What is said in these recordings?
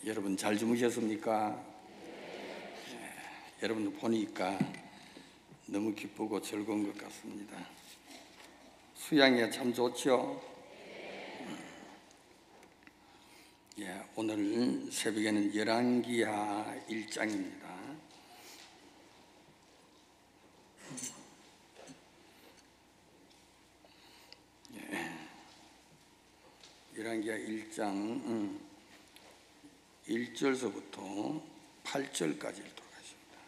여러분 잘 주무셨습니까? 여러분 보니까 너무 기쁘고 즐거운 것 같습니다. 수양이 참 좋죠? 오늘 새벽에는 열왕기하 1장입니다. 열왕기하 1장 1절서부터 8절까지 읽도록 하겠습니다.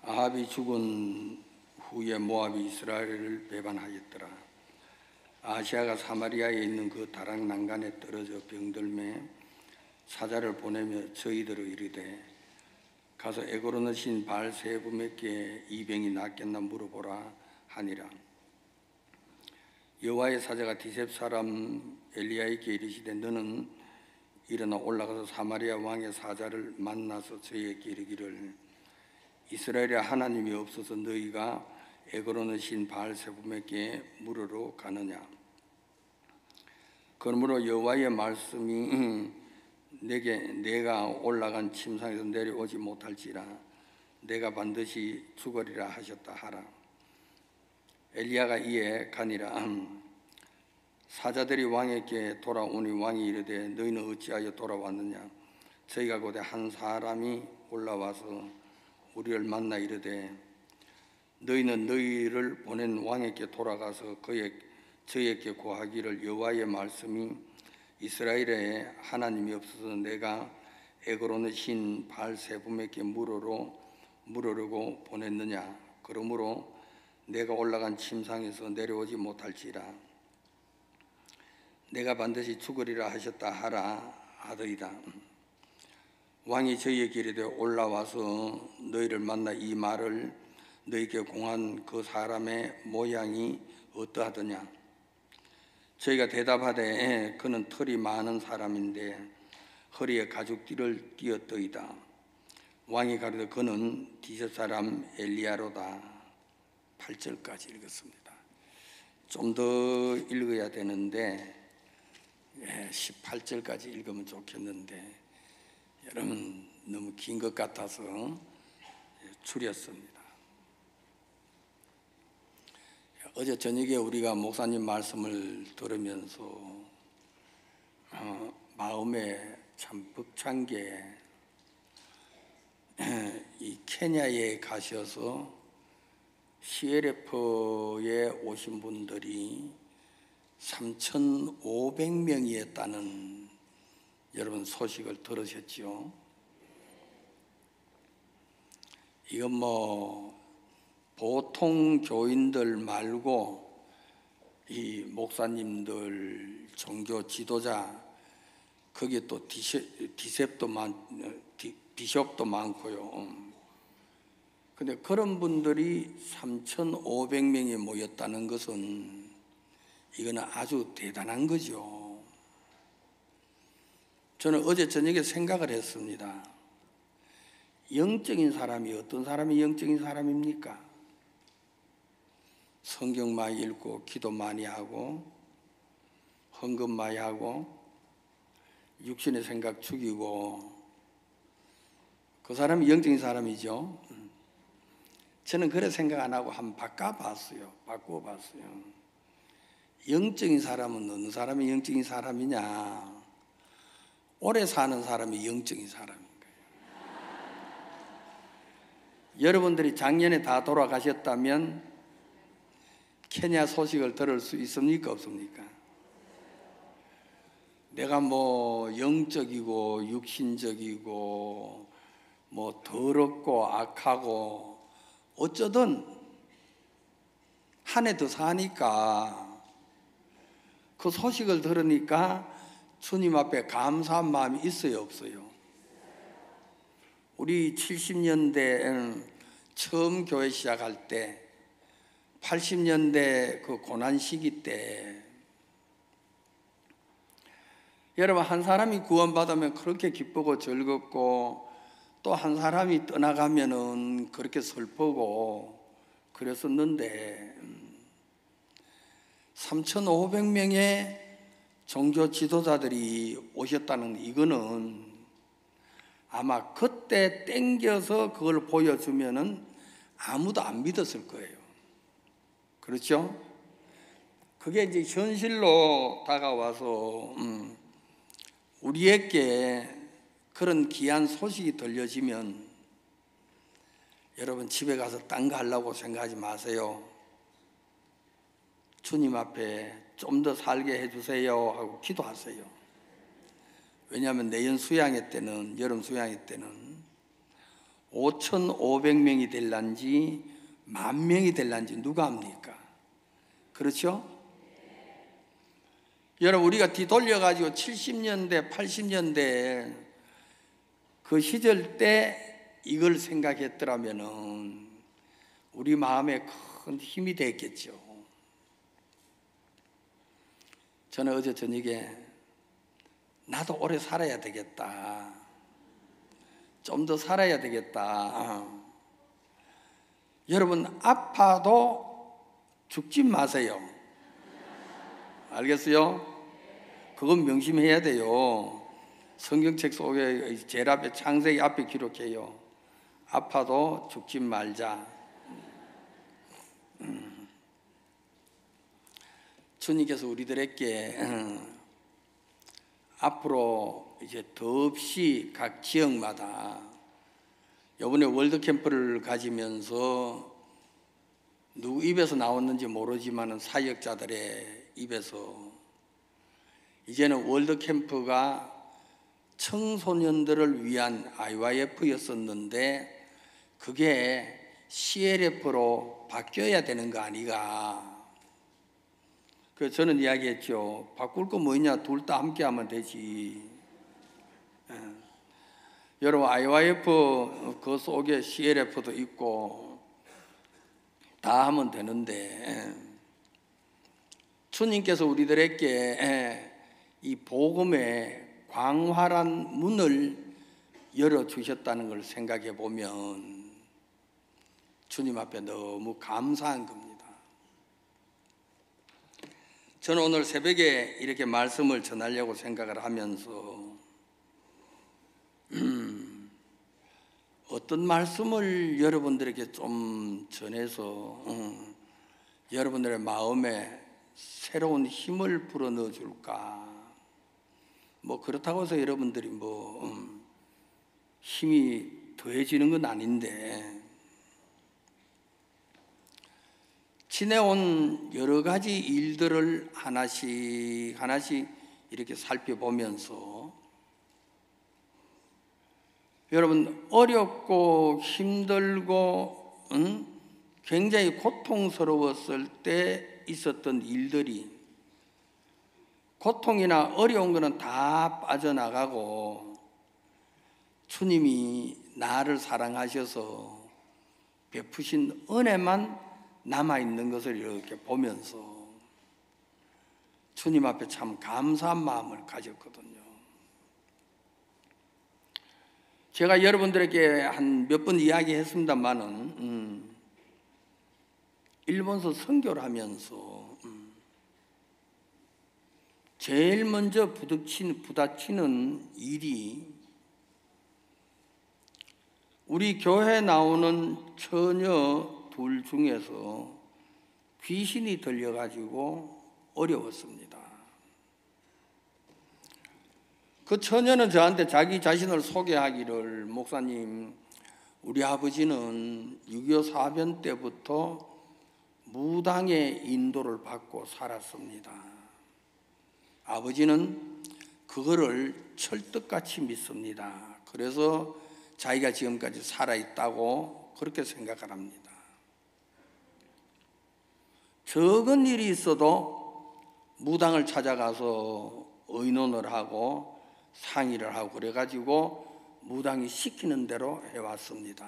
아합이 죽은 후에 모압이 이스라엘을 배반하였더라. 아시아가 사마리아에 있는 그 다락 난간에 떨어져 병들매 사자를 보내며 저희들을 이르되 가서 에그로는 신 바알세불에게 이 병이 낫겠나 물어보라 하니라. 여호와의 사자가 디셉 사람 엘리야에게 이르시되 너는 일어나 올라가서 사마리아 왕의 사자를 만나서 저에게 이르기를 이스라엘에 하나님이 없어서 너희가 에그로는 신 바알세불에게 물으러 가느냐. 그러므로 여호와의 말씀이 내가 올라간 침상에서 내려오지 못할지라 내가 반드시 죽으리라 하셨다 하라. 엘리야가 이에 가니라. 사자들이 왕에게 돌아오니 왕이 이르되 너희는 어찌하여 돌아왔느냐. 저희가 곧에 한 사람이 올라와서 우리를 만나 이르되 너희는 너희를 보낸 왕에게 돌아가서 저에게 고하기를 여호와의 말씀이 이스라엘에 하나님이 없어서 내가 에그로는 신 바알세불에게 물으려고 보냈느냐. 그러므로 내가 올라간 침상에서 내려오지 못할지라 내가 반드시 죽으리라 하셨다 하라 하더이다. 왕이 저희에게 이르되 올라와서 너희를 만나 이 말을 너희에게 공한 그 사람의 모양이 어떠하더냐. 저희가 대답하되 그는 털이 많은 사람인데 허리에 가죽띠를 띠었더이다. 왕이 가로되 그는 디셉 사람 엘리야로다. 8절까지 읽었습니다. 좀 더 읽어야 되는데 18절까지 읽으면 좋겠는데 여러분 너무 긴 것 같아서 줄였습니다. 어제 저녁에 우리가 목사님 말씀을 들으면서 마음에 참 벅찬 게 이 케냐에 가셔서 CLF에 오신 분들이 3,500명이었다는 여러분 소식을 들으셨죠? 이건 뭐 보통 교인들 말고 이 목사님들, 종교 지도자, 거기에 또 비숍도 많고요. 근데 그런 분들이 3,500명이 모였다는 것은 이거는 아주 대단한 거죠. 저는 어제 저녁에 생각을 했습니다. 영적인 사람이 어떤 사람이 영적인 사람입니까? 성경 많이 읽고 기도 많이 하고 헌금 많이 하고 육신의 생각 죽이고 그 사람이 영적인 사람이죠. 저는 그래 생각 안 하고 한번 바꿔봤어요. 영적인 사람은 어느 사람이 영적인 사람이냐? 오래 사는 사람이 영적인 사람인 거예요. 여러분들이 작년에 다 돌아가셨다면 케냐 소식을 들을 수 있습니까? 없습니까? 내가 뭐 영적이고 육신적이고 뭐 더럽고 악하고 어쩌든 한 해 더 사니까 그 소식을 들으니까 주님 앞에 감사한 마음이 있어요, 없어요? 우리 70년대 처음 교회 시작할 때 80년대 그 고난 시기 때 여러분 한 사람이 구원받으면 그렇게 기쁘고 즐겁고 또 한 사람이 떠나가면은 그렇게 슬프고 그랬었는데 3,500명의 종교 지도자들이 오셨다는 이거는 아마 그때 땡겨서 그걸 보여주면은 아무도 안 믿었을 거예요. 그렇죠? 그게 이제 현실로 다가와서 우리에게 그런 귀한 소식이 들려지면 여러분 집에 가서 딴 거 하려고 생각하지 마세요. 주님 앞에 좀 더 살게 해주세요 하고 기도하세요. 왜냐하면 내년 수양회 때는, 여름 수양회 때는 5,500명이 될란지 10,000명이 될란지 누가 압니까? 그렇죠? 여러분 우리가 뒤돌려가지고 70년대 80년대 그 시절 때 이걸 생각했더라면 우리 마음에 큰 힘이 됐겠죠. 저는 어제 저녁에 나도 오래 살아야 되겠다, 좀 더 살아야 되겠다. 여러분 아파도 죽지 마세요. 알겠어요? 그건 명심해야 돼요. 성경책 속에 제일 앞에 창세기 앞에 기록해요. 아파도 죽지 말자. 주님께서 우리들에게 앞으로 이제 더없이 각 지역마다 이번에 월드캠프를 가지면서 누구 입에서 나왔는지 모르지만 사역자들의 입에서 이제는 월드캠프가 청소년들을 위한 IYF였었는데 그게 CLF로 바뀌어야 되는 거 아니가. 그래서 저는 이야기했죠. 바꿀 거 뭐냐, 둘 다 함께 하면 되지. 여러분 IYF 그 속에 CLF도 있고 다 하면 되는데 주님께서 우리들에게 이 복음의 광활한 문을 열어주셨다는 걸 생각해 보면 주님 앞에 너무 감사한 겁니다. 저는 오늘 새벽에 이렇게 말씀을 전하려고 생각을 하면서 어떤 말씀을 여러분들에게 좀 전해서 여러분들의 마음에 새로운 힘을 불어넣어 줄까. 뭐 그렇다고 해서 여러분들이 힘이 더해지는 건 아닌데 지내온 여러 가지 일들을 하나씩 이렇게 살펴보면서 여러분 어렵고 힘들고 굉장히 고통스러웠을 때 있었던 일들이 고통이나 어려운 거는 다 빠져나가고 주님이 나를 사랑하셔서 베푸신 은혜만 남아있는 것을 이렇게 보면서 주님 앞에 참 감사한 마음을 가졌거든요. 제가 여러분들에게 한 몇 번 이야기했습니다만은 일본서 선교를 하면서 제일 먼저 부닥치는 일이 우리 교회에 나오는 처녀 둘 중에서 귀신이 들려가지고 어려웠습니다. 그 처녀는 저한테 자기 자신을 소개하기를, 목사님, 우리 아버지는 6.25 사변 때부터 무당의 인도를 받고 살았습니다. 아버지는 그거를 철떡같이 믿습니다. 그래서 자기가 지금까지 살아있다고 그렇게 생각을 합니다. 적은 일이 있어도 무당을 찾아가서 의논을 하고 상의를 하고 그래가지고 무당이 시키는 대로 해왔습니다.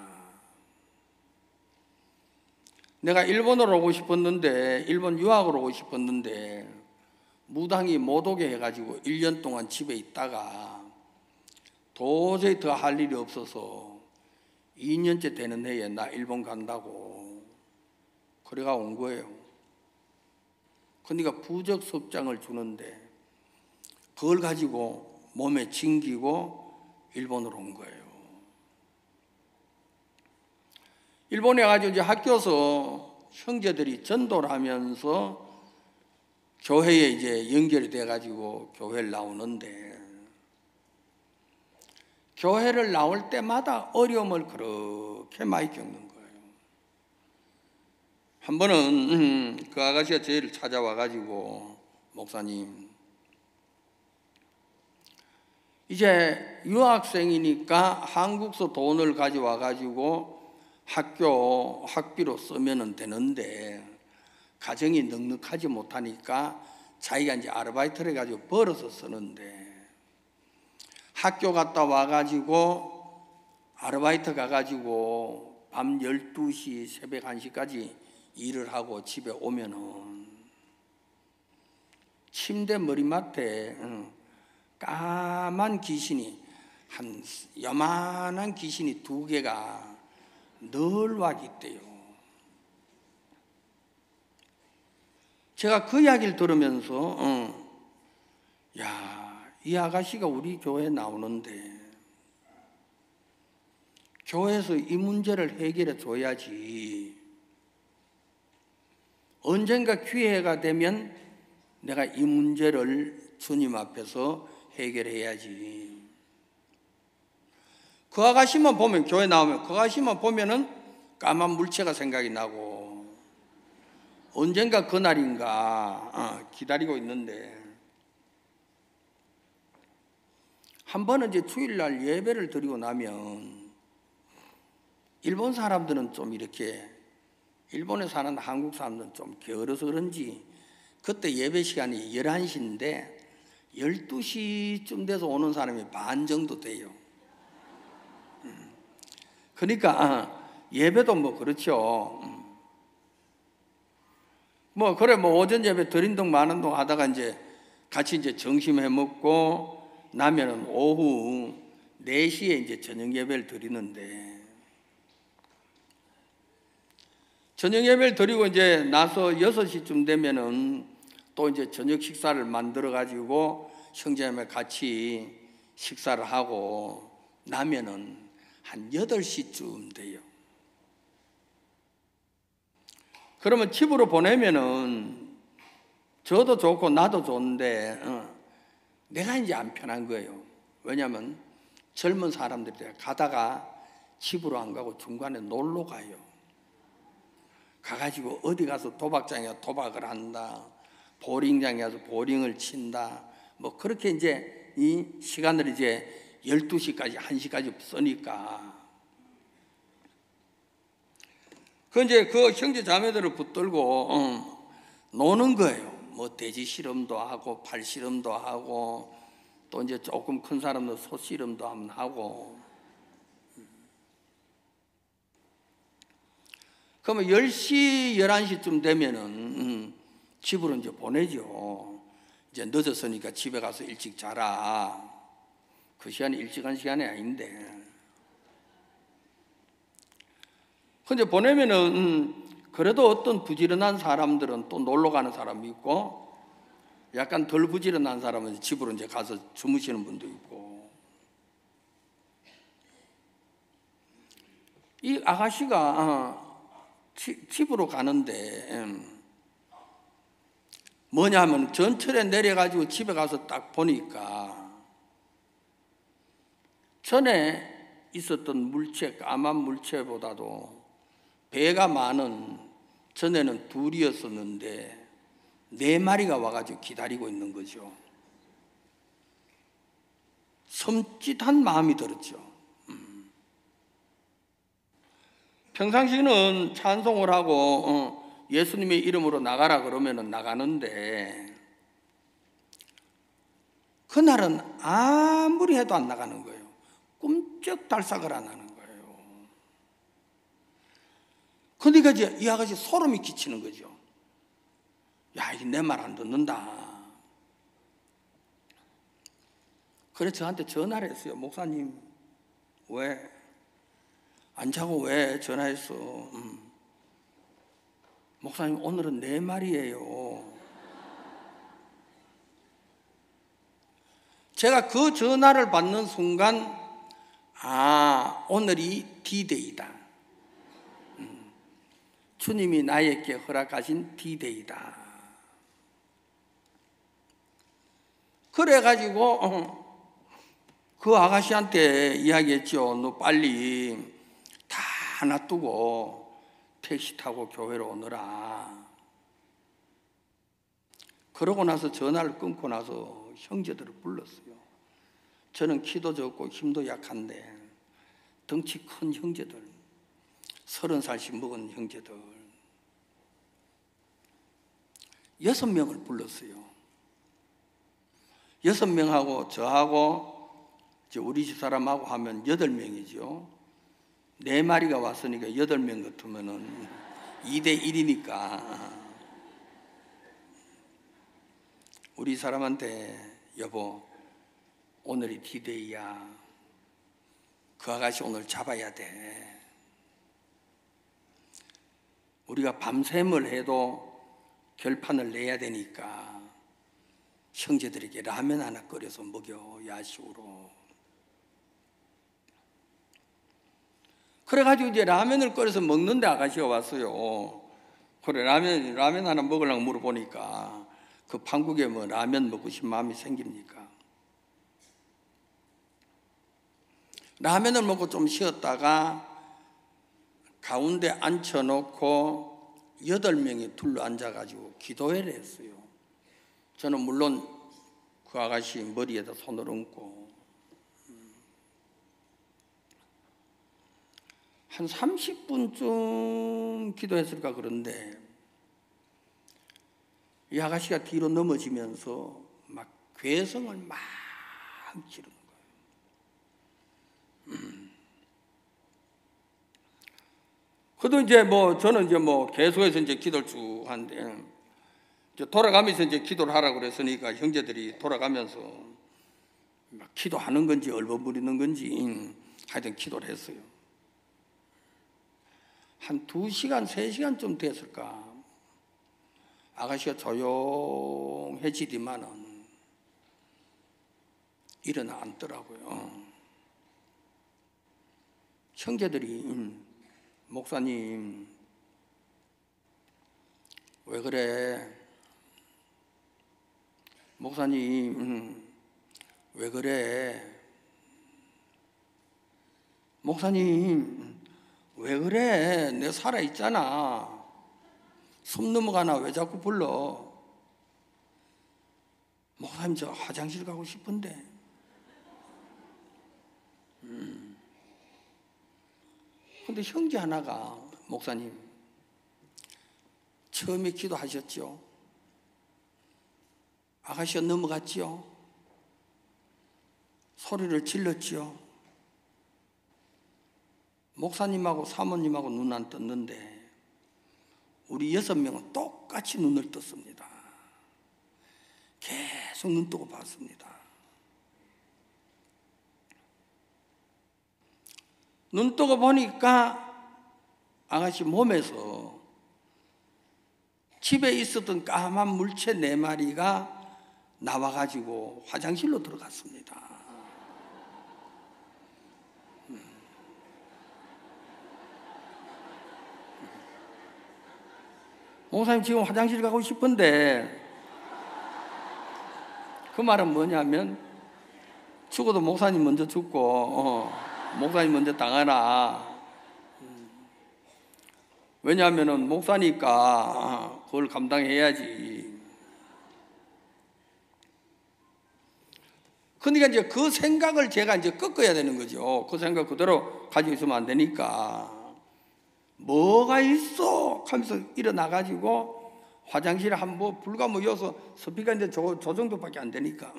내가 일본으로 오고 싶었는데, 일본 유학으로 오고 싶었는데 무당이 못 오게 해가지고 1년 동안 집에 있다가 도저히 더 할 일이 없어서 2년째 되는 해에 나 일본 간다고 그래가 온 거예요. 그러니까 부적섭장을 주는데 그걸 가지고 몸에 징기고 일본으로 온 거예요. 일본에 가지고 이제 학교에서 형제들이 전도를 하면서 교회에 이제 연결이 돼가지고 교회를 나오는데, 교회를 나올 때마다 어려움을 그렇게 많이 겪는 거예요. 한 번은 그 아가씨가 저희를 찾아와가지고, 목사님, 이제 유학생이니까 한국서 돈을 가져와가지고 학비로 쓰면 되는데 가정이 넉넉하지 못하니까 자기가 이제 아르바이트를 해가지고 벌어서 쓰는데, 학교 갔다 와가지고 아르바이트 가가지고 밤 12시 새벽 1시까지 일을 하고 집에 오면은 침대 머리맡에 까만 귀신이, 한 요만한 귀신이 2개가 늘 와 있대요. 제가 그 이야기를 들으면서 이 아가씨가 우리 교회에 나오는데 교회에서 이 문제를 해결해 줘야지, 언젠가 기회가 되면 내가 이 문제를 주님 앞에서 해결해야지. 그 아가씨만 보면, 교회 나오면 그 아가씨만 보면은 까만 물체가 생각이 나고 언젠가 그날인가 기다리고 있는데, 한 번은 이제 주일날 예배를 드리고 나면 일본 사람들은 좀 이렇게, 일본에 사는 한국 사람들은 좀 게으러서 그런지 그때 예배 시간이 11시인데 12시쯤 돼서 오는 사람이 반 정도 돼요. 그러니까 예배도 뭐 그렇죠. 뭐 그래 뭐 오전 예배 드린 동 마는 동 하다가 이제 같이 이제 점심 해 먹고 나면은 오후 4시에 이제 저녁 예배를 드리는데, 저녁 예배를 드리고 이제 나서 6시쯤 되면은 또 이제 저녁 식사를 만들어 가지고 형제자매 같이 식사를 하고 나면은 한 8시쯤 돼요. 그러면 집으로 보내면은 저도 좋고 나도 좋은데 내가 이제 안 편한 거예요. 왜냐하면 젊은 사람들이 가다가 집으로 안 가고 중간에 놀러 가요. 가가지고 어디 가서 도박장에 도박을 한다, 보링장에 가서 보링을 친다, 뭐 그렇게 이제 이 시간을 이제 12시까지 1시까지 쓰니까 그 이제 그 형제 자매들을 붙들고 노는 거예요. 뭐 돼지 실험도 하고 팔 실험도 하고 또 이제 조금 큰 사람들 소 실험도 한번 하고. 그러면 10시 11시쯤 되면은 집으로 이제 보내죠. 이제 늦었으니까 집에 가서 일찍 자라. 그 시간이 일찍 한 시간이 아닌데. 근데 보내면은 그래도 어떤 부지런한 사람들은 또 놀러 가는 사람이 있고, 약간 덜 부지런한 사람은 집으로 이제 가서 주무시는 분도 있고. 이 아가씨가 집으로 가는데 뭐냐면 전철에 내려가지고 집에 가서 딱 보니까 전에 있었던 물체, 까만 물체보다도 배가 많은, 전에는 2이었었는데 4마리가 와가지고 기다리고 있는 거죠. 섬찟한 마음이 들었죠. 평상시는 찬송을 하고 예수님의 이름으로 나가라 그러면 나가는데, 그날은 아무리 해도 안 나가는 거예요. 꿈쩍달싹을 안 하는 거예요. 그러니까 이제 이 아가씨 소름이 끼치는 거죠. 야, 이게 내 말 안 듣는다. 그래서 저한테 전화를 했어요. 목사님, 왜 안 자고 왜 전화했어? 목사님, 오늘은 내 말이에요. 제가 그 전화를 받는 순간 오늘이 D-Day다. 주님이 나에게 허락하신 D-Day다. 그래가지고 그 아가씨한테 이야기했죠. 너 빨리 다 놔두고 택시 타고 교회로 오너라. 그러고 나서 전화를 끊고 나서 형제들을 불렀어요. 저는 키도 적고 힘도 약한데 덩치 큰 형제들, 30살씩 먹은 형제들 6명을 불렀어요. 6명하고 저하고 우리 집사람하고 하면 8명이죠. 4마리가 왔으니까 8명 같으면은 2대1이니까 우리 사람한테 여보 오늘이 D-Day야. 그 아가씨 오늘 잡아야 돼. 우리가 밤샘을 해도 결판을 내야 되니까 형제들에게 라면 하나 끓여서 먹여 야식으로. 그래가지고 이제 라면을 끓여서 먹는데 아가씨가 왔어요. 그래 라면 하나 먹으려고 물어보니까 그 판국에 뭐 라면 먹고 싶은 마음이 생깁니까? 라면을 먹고 좀 쉬었다가 가운데 앉혀놓고 8명이 둘러 앉아가지고 기도회를 했어요. 저는 물론 그 아가씨 머리에다 손을 얹고 한 30분쯤 기도했을까 그런데 이 아가씨가 뒤로 넘어지면서 막 괴성을 막 지르는 거예요. 그래도 이제 저는 이제 계속해서 이제 기도를 쭉 하는데 이제 돌아가면서 이제 기도를 하라고 그랬으니까 형제들이 돌아가면서 막 기도하는 건지 얼버무리는 건지 하여튼 기도를 했어요. 한 2시간, 3시간쯤 됐을까? 아가씨가 조용해지더만은 일어나 앉더라고요. 형제들이 목사님 왜 그래? 목사님 왜 그래? 목사님 왜 그래? 내가 살아있잖아. 숨 넘어가나 왜 자꾸 불러? 목사님 저 화장실 가고 싶은데. 근데 형제 하나가 목사님 처음에 기도하셨죠? 아가씨가 넘어갔지요? 소리를 질렀지요? 목사님하고 사모님하고 눈 안 떴는데 우리 6명은 똑같이 눈을 떴습니다. 계속 눈 뜨고 봤습니다. 눈 뜨고 보니까 아가씨 몸에서 집에 있었던 까만 물체 4마리가 나와가지고 화장실로 들어갔습니다. 목사님 지금 화장실 가고 싶은데 그 말은 뭐냐면 죽어도 목사님 먼저 죽고 목사님 먼저 당하라. 왜냐하면 목사니까 그걸 감당해야지. 그러니까 이제 그 생각을 제가 이제 꺾어야 되는 거죠. 그 생각 그대로 가지고 있으면 안 되니까. 뭐가 있어? 하면서 일어나가지고 화장실에 한번 불과 여기서 스피커 이제 저 정도밖에 안 되니까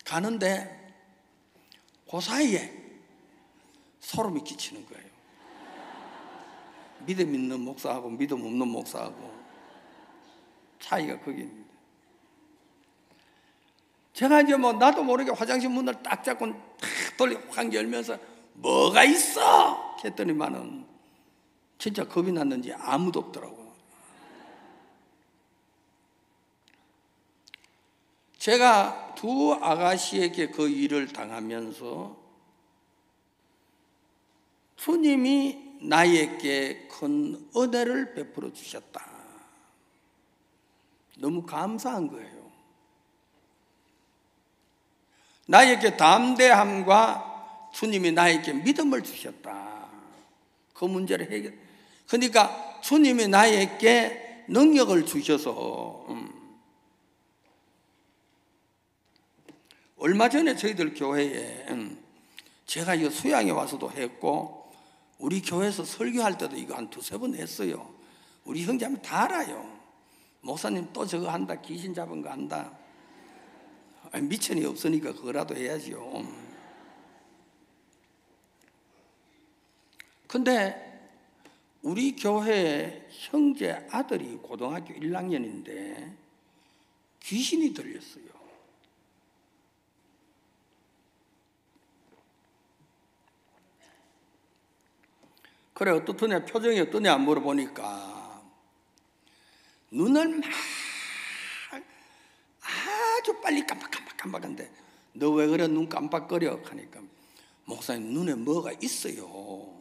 가는데 그 사이에 소름이 끼치는 거예요. 믿음 있는 목사하고 믿음 없는 목사하고 차이가 거기입니다. 제가 이제 나도 모르게 화장실 문을 딱 잡고 탁 돌려 확 열면서 뭐가 있어? 했더니만은 진짜 겁이 났는지 아무도 없더라고요. 제가 두 아가씨에게 그 일을 당하면서 주님이 나에게 큰 은혜를 베풀어 주셨다. 너무 감사한 거예요. 나에게 담대함과 주님이 나에게 믿음을 주셨다. 그 문제를 해결. 그러니까 주님이 나에게 능력을 주셔서 얼마 전에 저희들 교회에 제가 이 수양에 와서도 했고 우리 교회에서 설교할 때도 이거 한 두세 번 했어요. 우리 형제는 다 알아요. 목사님 또 저거 한다, 귀신 잡은 거 한다. 미천이 없으니까 그거라도 해야죠. 근데 우리 교회 형제 아들이 고등학교 1학년인데 귀신이 들렸어요. 그래 어떻더냐, 표정이 어떠냐 물어보니까 눈을 막 아주 빨리 깜빡깜빡한데 너 왜 그래 눈 깜빡거려 하니까 목사님 눈에 뭐가 있어요.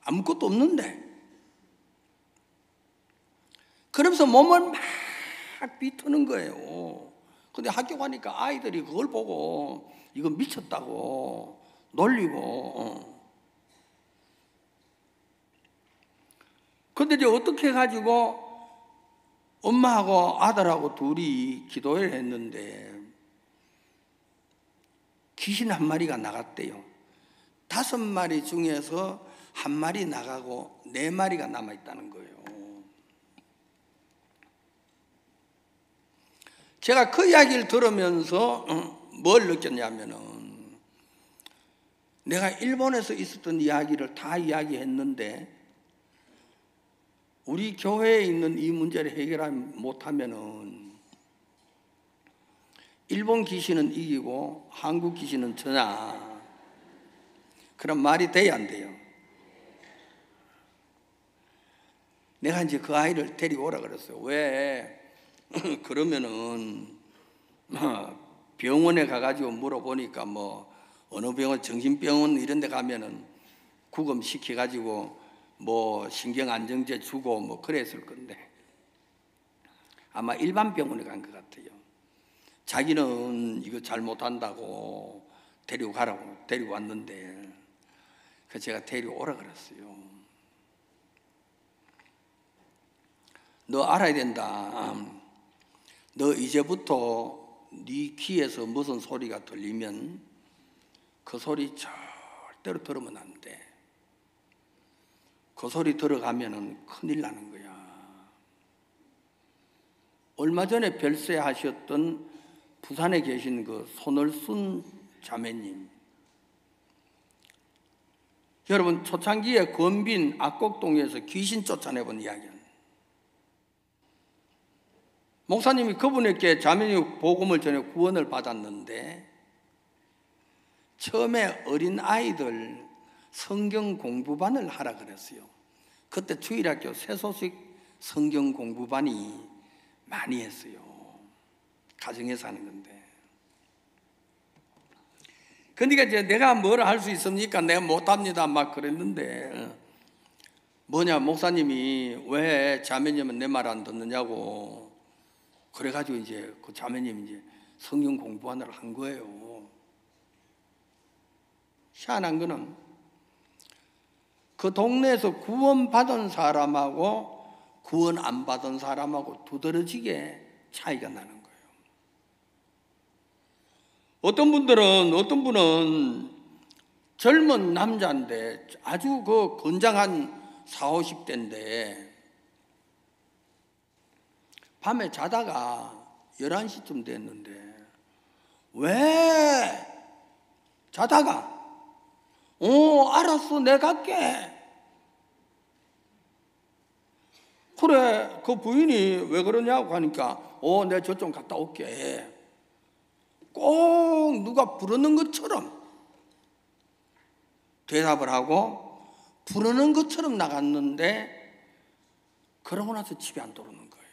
아무것도 없는데. 그러면서 몸을 막 비트는 거예요. 근데 학교 가니까 아이들이 그걸 보고 이거 미쳤다고 놀리고. 근데 이제 어떻게 해가지고 엄마하고 아들하고 둘이 기도를 했는데 귀신 한 마리가 나갔대요. 5마리 중에서 1마리 나가고 4마리가 남아있다는 거예요. 제가 그 이야기를 들으면서 뭘 느꼈냐면은 내가 일본에서 있었던 이야기를 다 이야기했는데 우리 교회에 있는 이 문제를 해결 못하면은 일본 귀신은 이기고 한국 귀신은 져냐. 그런 말이 돼야 안 돼요. 내가 이제 그 아이를 데리고 오라 그랬어요. 왜? 그러면은 병원에 가가지고 물어보니까 뭐 어느 병원, 정신병원 이런 데 가면은 구금시켜가지고 뭐 신경안정제 주고 뭐 그랬을 건데 아마 일반 병원에 간 것 같아요. 자기는 이거 잘못한다고 데리고 가라고 데리고 왔는데 그래서 제가 데리고 오라 그랬어요. 너 알아야 된다. 너 이제부터 네 귀에서 무슨 소리가 들리면 그 소리 절대로 들으면 안 돼. 그 소리 들어가면은 큰일 나는 거야. 얼마 전에 별세하셨던 부산에 계신 그 손을순 자매님. 여러분 초창기에 건빈 악곡동에서 귀신 쫓아내본 이야기는 목사님이 그분에게 자매님 복음을 전해 구원을 받았는데 처음에 어린 아이들 성경 공부반을 하라 그랬어요. 그때 주일학교 새소식 성경 공부반이 많이 했어요. 가정에서 하는 건데. 그러니까 이제 내가 뭘 할 수 있습니까? 내가 못합니다 막 그랬는데 뭐냐 목사님이 왜 자매님은 내 말 안 듣느냐고 그래가지고 이제 그 자매님이 이제 성경 공부하느라 한 거예요. 희한한 거는 그 동네에서 구원받은 사람하고 구원 안 받은 사람하고 두드러지게 차이가 나는 거예요. 어떤 분은 젊은 남자인데 아주 그 건장한 40, 50대인데 밤에 자다가 11시쯤 됐는데 왜 자다가 알았어 내가 갈게. 그래 그 부인이 왜 그러냐고 하니까 내가 저 좀 갔다 올게. 꼭 누가 부르는 것처럼 대답을 하고 부르는 것처럼 나갔는데 그러고 나서 집에 안 들어오는 거예요.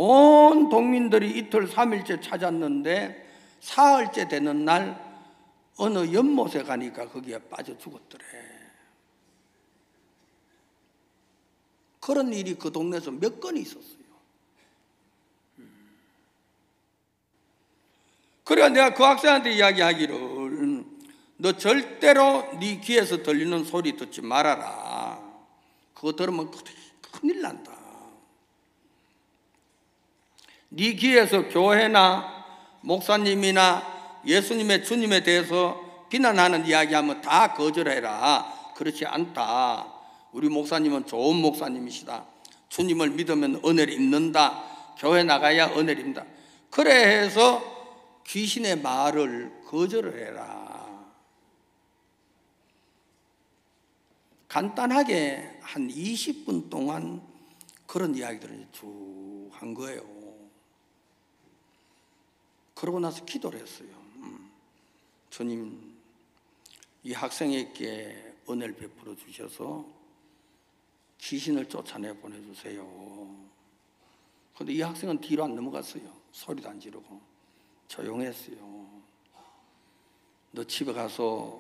온 동민들이 이틀 3일째 찾았는데 사흘째 되는 날 어느 연못에 가니까 거기에 빠져 죽었더래. 그런 일이 그 동네에서 몇 건 있었어요. 그래야 내가 그 학생한테 이야기하기를, 너 절대로 네 귀에서 들리는 소리 듣지 말아라. 그거 들으면 큰일 난다. 네 귀에서 교회나 목사님이나 예수님의 주님에 대해서 비난하는 이야기하면 다 거절해라. 그렇지 않다. 우리 목사님은 좋은 목사님이시다. 주님을 믿으면 은혜를 입는다. 교회 나가야 은혜를 입는다. 그래 해서 귀신의 말을 거절을 해라. 간단하게 한 20분 동안 그런 이야기들을 쭉 한 거예요. 그러고 나서 기도를 했어요. 주님, 이 학생에게 은혜를 베풀어 주셔서 귀신을 쫓아내 보내주세요. 그런데 이 학생은 뒤로 안 넘어갔어요. 소리도 안 지르고 조용했어요. 너 집에 가서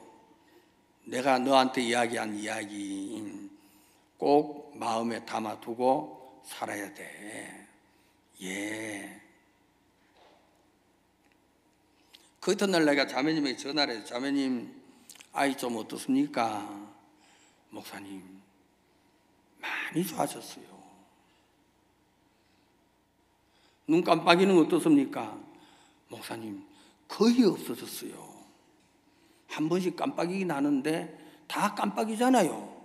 내가 너한테 이야기한 이야기 꼭 마음에 담아두고 살아야 돼. 예. 그 이튿날 내가 자매님에게 전화를 해서, 자매님, 아이 좀 어떻습니까? 목사님, 많이 좋아졌어요. 눈 깜빡이는 거 어떻습니까? 목사님, 거의 없어졌어요. 한 번씩 깜빡이긴 하는데 다 깜빡이잖아요.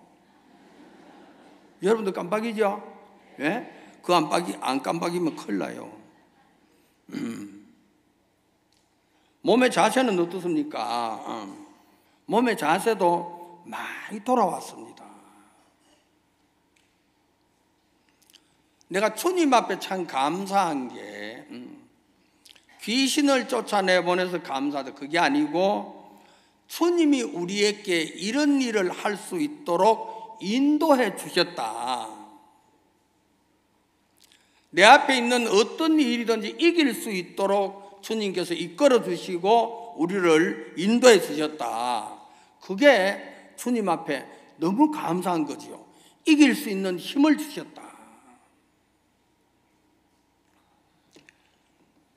여러분도 깜빡이죠? 예? 그 안 깜빡이면 큰일 나요. 몸의 자세는 어떻습니까? 몸의 자세도 많이 돌아왔습니다. 내가 주님 앞에 참 감사한 게, 귀신을 쫓아내보내서 감사하다, 그게 아니고 주님이 우리에게 이런 일을 할 수 있도록 인도해 주셨다. 내 앞에 있는 어떤 일이든지 이길 수 있도록 주님께서 이끌어 주시고 우리를 인도해 주셨다. 그게 주님 앞에 너무 감사한 거지요. 이길 수 있는 힘을 주셨다.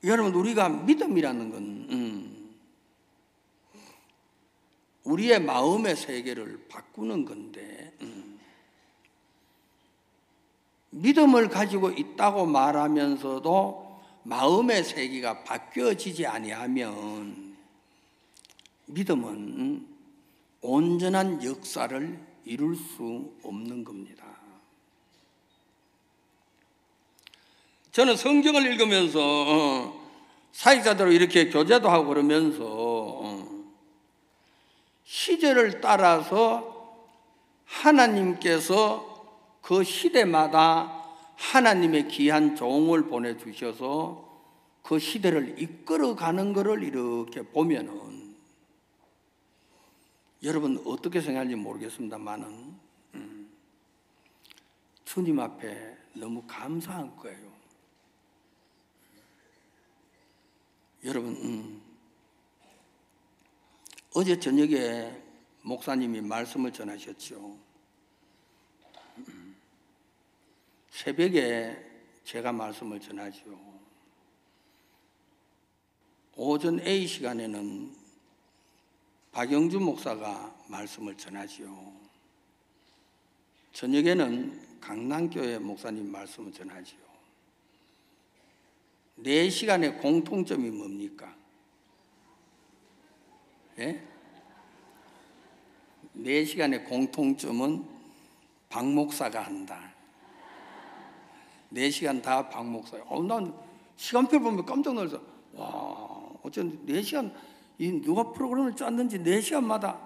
여러분, 우리가 믿음이라는 건 우리의 마음의 세계를 바꾸는 건데, 믿음을 가지고 있다고 말하면서도 마음의 세계가 바뀌어지지 아니하면 믿음은 온전한 역사를 이룰 수 없는 겁니다. 저는 성경을 읽으면서 사역자들로 이렇게 교제도 하고 그러면서 시절을 따라서 하나님께서 그 시대마다 하나님의 귀한 종을 보내주셔서 그 시대를 이끌어가는 것을 이렇게 보면은, 여러분 어떻게 생각할지 모르겠습니다만은 주님 앞에 너무 감사한 거예요. 여러분, 어제 저녁에 목사님이 말씀을 전하셨죠. 새벽에 제가 말씀을 전하죠. 오전 A 시간에는 박영주 목사가 말씀을 전하죠. 저녁에는 강남교회 목사님 말씀을 전하죠. 4시간의 공통점이 뭡니까? 예? 4시간의 공통점은 박 목사가 한다. 4시간 다 박 목사예요. 난 시간표 보면 깜짝 놀라서, 와, 어쩐 4시간, 누가 프로그램을 짰는지 4시간마다.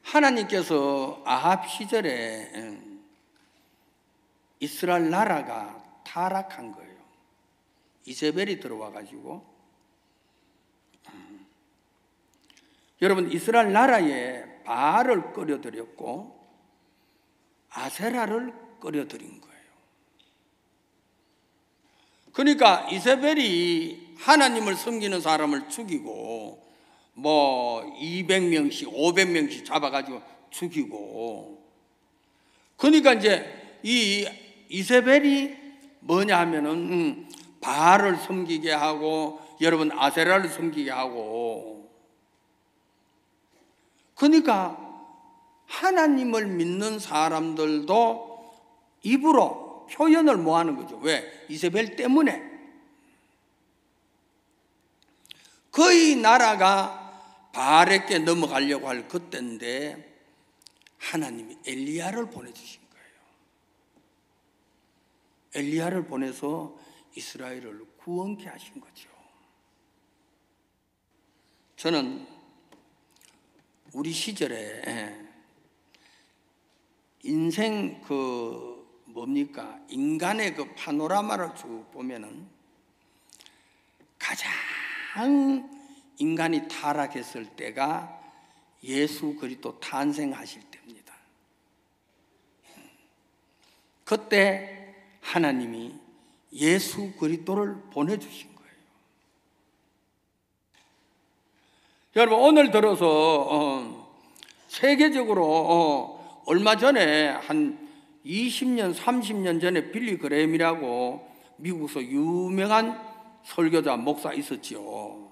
하나님께서 아합 시절에 이스라엘 나라가 타락한 거예요. 이세벨이 들어와 가지고, 여러분, 이스라엘 나라에 바알을 끌어들였고 아세라를 끓여드린 거예요. 그러니까 이세벨이 하나님을 섬기는 사람을 죽이고 뭐 200명씩 500명씩 잡아가지고 죽이고, 그러니까 이제 이 이세벨이 뭐냐 하면은 바알을 섬기게 하고 여러분 아세라를 섬기게 하고, 그러니까 하나님을 믿는 사람들도 입으로 표현을 뭐 하는 거죠. 왜? 이세벨 때문에. 거의 나라가 바알에게 넘어가려고 할 그때인데 하나님이 엘리야를 보내주신 거예요. 엘리야를 보내서 이스라엘을 구원케 하신 거죠. 저는 우리 시절에 인생 뭡니까? 인간의 파노라마를 쭉 보면은 가장 인간이 타락했을 때가 예수 그리스도 탄생하실 때입니다. 그때 하나님이 예수 그리스도를 보내주신 거예요. 여러분 오늘 들어서 세계적으로 얼마 전에 한 20년 30년 전에 빌리 그레임이라고 미국에서 유명한 설교자 목사 있었지요.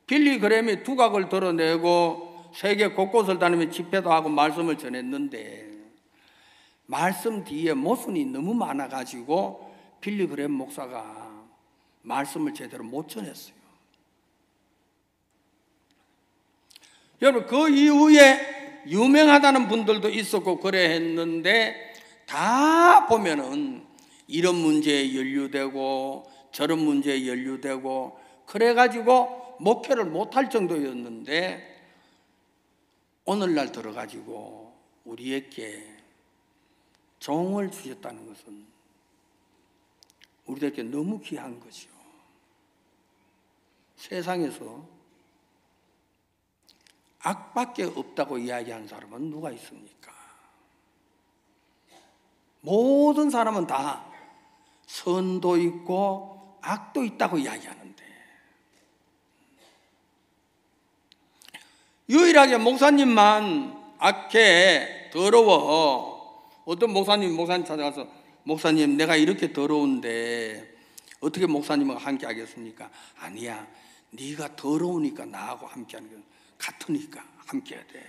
빌리 그레임이 두각을 드러내고 세계 곳곳을 다니며 집회도 하고 말씀을 전했는데 말씀 뒤에 모순이 너무 많아가지고 빌리 그레임 목사가 말씀을 제대로 못 전했어요. 여러분 그 이후에 유명하다는 분들도 있었고 그래 했는데 다 보면은 이런 문제에 연루되고 저런 문제에 연루되고 그래가지고 목회를 못할 정도였는데 오늘날 들어가지고 우리에게 종을 주셨다는 것은 우리들에게 너무 귀한 것이요. 세상에서 악밖에 없다고 이야기하는 사람은 누가 있습니까? 모든 사람은 다 선도 있고 악도 있다고 이야기하는데 유일하게 목사님만 악해 더러워. 어떤 목사님 찾아가서 목사님 내가 이렇게 더러운데 어떻게 목사님과 함께 하겠습니까? 아니야, 네가 더러우니까 나하고 함께 하는 게 같으니까 함께 해야 돼.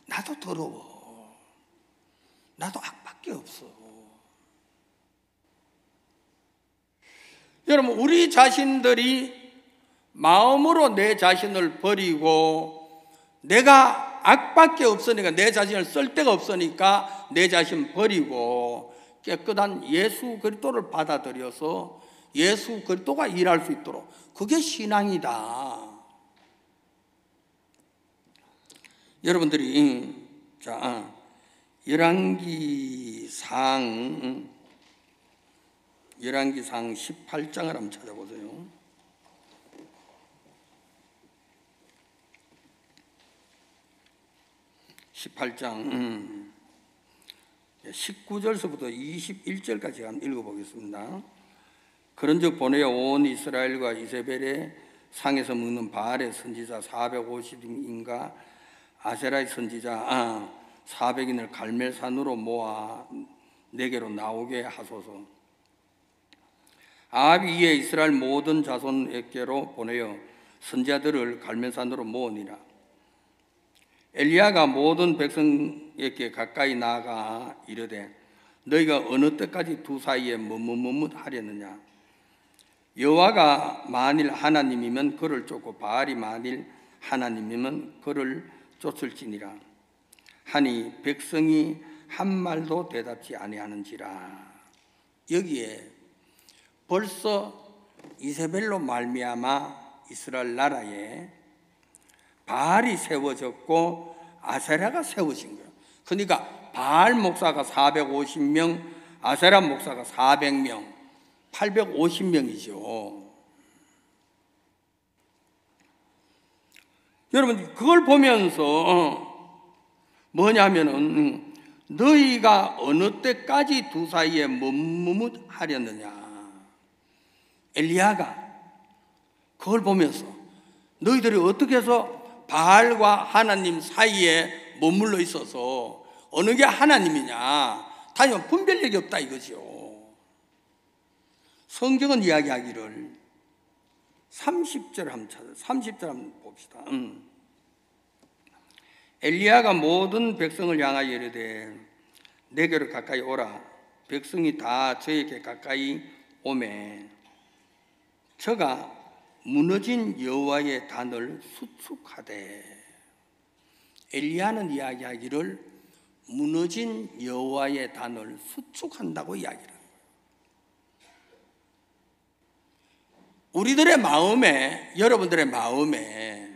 나도 더러워. 나도 악밖에 없어. 여러분 우리 자신들이 마음으로 내 자신을 버리고 내가 악밖에 없으니까 내 자신을 쓸 데가 없으니까 내 자신 버리고 깨끗한 예수 그리스도를 받아들여서 예수 그리스도가 일할 수 있도록, 그게 신앙이다. 여러분들이 열왕기상 18장을 한번 찾아보세요. 18장 19절서부터 21절까지 한번 읽어보겠습니다. 그런즉 보내어 온 이스라엘과 이세벨의 상에서 먹는 바알의 선지자 450인가 아세라의 선지자 400인을 갈멜산으로 모아 내게로 나오게 하소서. 아합이 이에 이스라엘 모든 자손에게로 보내어 선지자들을 갈멜산으로 모으니라. 엘리야가 모든 백성에게 가까이 나아가 이르되 너희가 어느 때까지 두 사이에 머뭇머뭇 하려느냐. 여호와가 만일 하나님이면 그를 쫓고 바알이 만일 하나님이면 그를 쫓을지니라 하니 백성이 한 말도 대답지 아니하는지라. 여기에 벌써 이세벨로 말미암아 이스라엘 나라에 바알이 세워졌고 아세라가 세워진 거예요. 그러니까 바알 목사가 450명, 아세라 목사가 400명, 850명이죠. 여러분 그걸 보면서 뭐냐면은 너희가 어느 때까지 두 사이에 머뭇하려느냐. 엘리야가 그걸 보면서 너희들이 어떻게 해서 바알과 하나님 사이에 머물러 있어서 어느 게 하나님이냐 다니면 분별력이 없다 이거죠. 성경은 이야기하기를 30절 한번 찾아요. 30절 한번 봅시다. 엘리야가 모든 백성을 향하여 이르되 내게로 가까이 오라. 백성이 다 저에게 가까이 오매 저가 무너진 여호와의 단을 수축하되. 엘리야는 이야기하기를 무너진 여호와의 단을 수축한다고 이야기를 합니다. 우리들의 마음에, 여러분들의 마음에